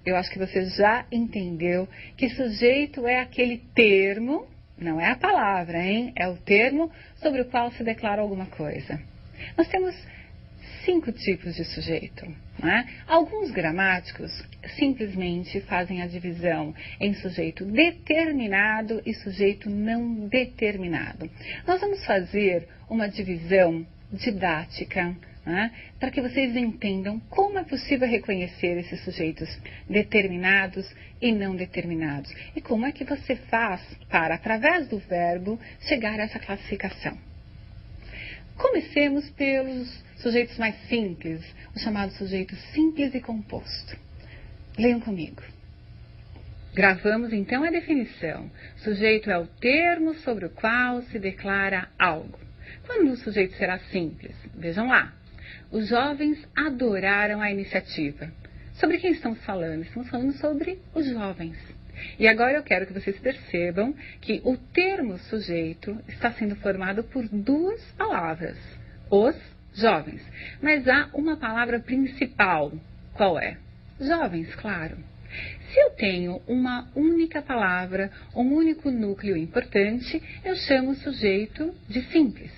eu acho que você já entendeu que sujeito é aquele termo, não é a palavra, hein? É o termo sobre o qual se declara alguma coisa. Nós temos 5 tipos de sujeito, né? Alguns gramáticos simplesmente fazem a divisão em sujeito determinado e sujeito não determinado. Nós vamos fazer uma divisão didática, né, para que vocês entendam como é possível reconhecer esses sujeitos determinados e não determinados e como é que você faz para, através do verbo, chegar a essa classificação. Comecemos pelos sujeitos mais simples, o chamado sujeito simples e composto. Leiam comigo. Gravamos então a definição. Sujeito é o termo sobre o qual se declara algo. Quando o sujeito será simples? Vejam lá. Os jovens adoraram a iniciativa. Sobre quem estamos falando? Estamos falando sobre os jovens. E agora eu quero que vocês percebam que o termo sujeito está sendo formado por 2 palavras. Os jovens. Mas há uma palavra principal. Qual é? Jovens, claro. Se eu tenho uma única palavra, um único núcleo importante, eu chamo o sujeito de simples.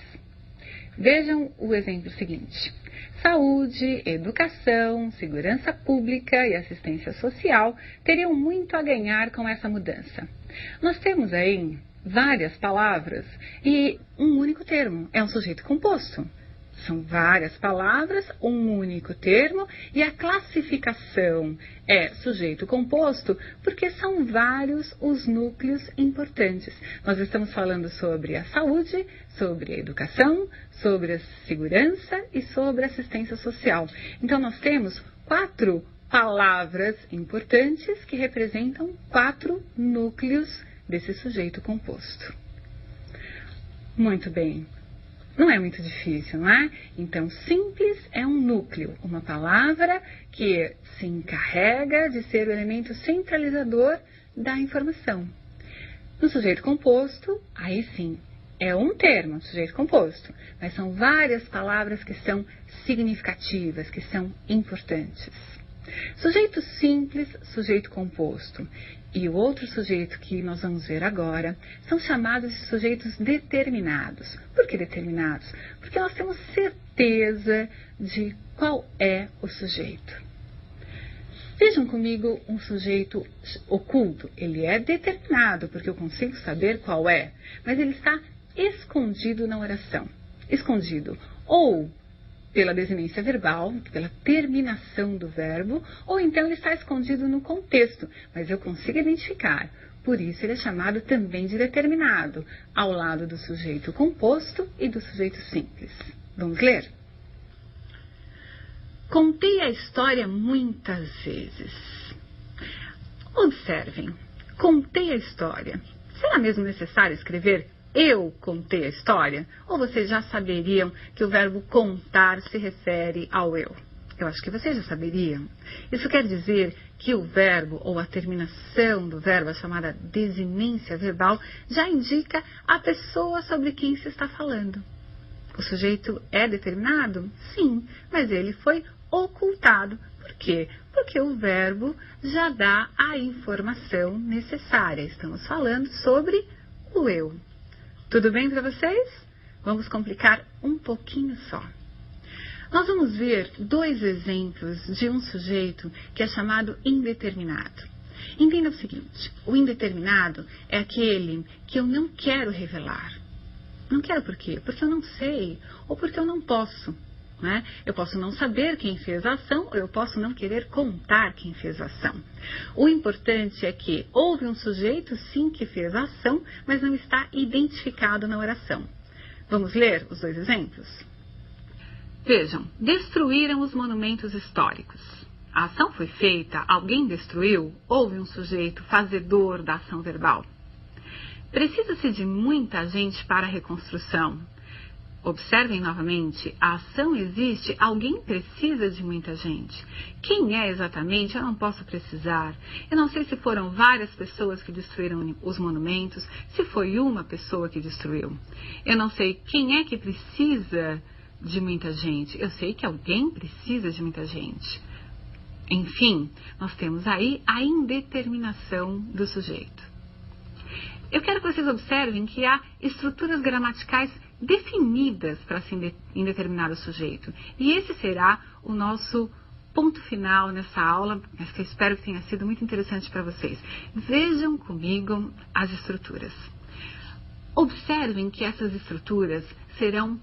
Vejam o exemplo seguinte. Saúde, educação, segurança pública e assistência social teriam muito a ganhar com essa mudança. Nós temos aí várias palavras e um único termo, é um sujeito composto. São várias palavras, um único termo e a classificação é sujeito composto porque são vários os núcleos importantes. Nós estamos falando sobre a saúde, sobre a educação, sobre a segurança e sobre a assistência social. Então nós temos 4 palavras importantes que representam 4 núcleos desse sujeito composto. Muito bem. Não é muito difícil, não é? Então, simples é um núcleo, uma palavra que se encarrega de ser o elemento centralizador da informação. No sujeito composto, aí sim, é um termo, sujeito composto, mas são várias palavras que são significativas, que são importantes. Sujeito simples, sujeito composto. E o outro sujeito que nós vamos ver agora são chamados de sujeitos determinados. Por que determinados? Porque nós temos certeza de qual é o sujeito. Vejam comigo um sujeito oculto. Ele é determinado, porque eu consigo saber qual é, mas ele está escondido na oração. Escondido ou pela desinência verbal, pela terminação do verbo, ou então ele está escondido no contexto, mas eu consigo identificar. Por isso ele é chamado também de determinado, ao lado do sujeito composto e do sujeito simples. Vamos ler? Contei a história muitas vezes. Observem, contei a história. Será mesmo necessário escrever eu contei a história? Ou vocês já saberiam que o verbo contar se refere ao eu? Eu acho que vocês já saberiam. Isso quer dizer que o verbo ou a terminação do verbo, a chamada desinência verbal, já indica a pessoa sobre quem se está falando. O sujeito é determinado? Sim, mas ele foi ocultado. Por quê? Porque o verbo já dá a informação necessária. Estamos falando sobre o eu. Tudo bem para vocês? Vamos complicar um pouquinho só. Nós vamos ver 2 exemplos de um sujeito que é chamado indeterminado. Entenda o seguinte, o indeterminado é aquele que eu não quero revelar. Não quero por quê? Porque eu não sei ou porque eu não posso. Né? Eu posso não saber quem fez a ação ou eu posso não querer contar quem fez a ação. O importante é que houve um sujeito, sim, que fez a ação, mas não está identificado na oração. Vamos ler os 2 exemplos? Vejam, destruíram os monumentos históricos. A ação foi feita, alguém destruiu, houve um sujeito fazedor da ação verbal. Precisa-se de muita gente para a reconstrução. Observem novamente, a ação existe, alguém precisa de muita gente. Quem é exatamente, eu não posso precisar. Eu não sei se foram várias pessoas que destruíram os monumentos, se foi uma pessoa que destruiu. Eu não sei quem é que precisa de muita gente. Eu sei que alguém precisa de muita gente. Enfim, nós temos aí a indeterminação do sujeito. Eu quero que vocês observem que há estruturas gramaticais definidas para se indeterminar o sujeito. E esse será o nosso ponto final nessa aula, mas que eu espero que tenha sido muito interessante para vocês. Vejam comigo as estruturas. Observem que essas estruturas serão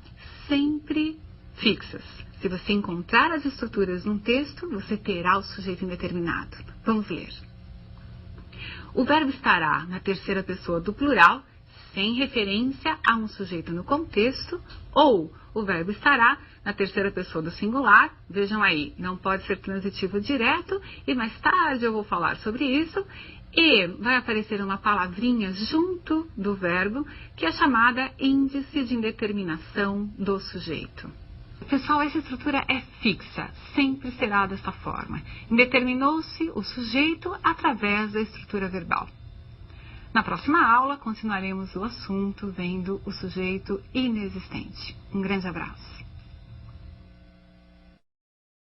sempre fixas. Se você encontrar as estruturas num texto, você terá o sujeito indeterminado. Vamos ler. O verbo estará na terceira pessoa do plural, sem referência a um sujeito no contexto, ou o verbo estará na terceira pessoa do singular. Vejam aí, não pode ser transitivo direto, e mais tarde eu vou falar sobre isso. E vai aparecer uma palavrinha junto do verbo, que é chamada índice de indeterminação do sujeito. Pessoal, essa estrutura é fixa, sempre será dessa forma. Indeterminou-se o sujeito através da estrutura verbal. Na próxima aula, continuaremos o assunto vendo o sujeito inexistente. Um grande abraço.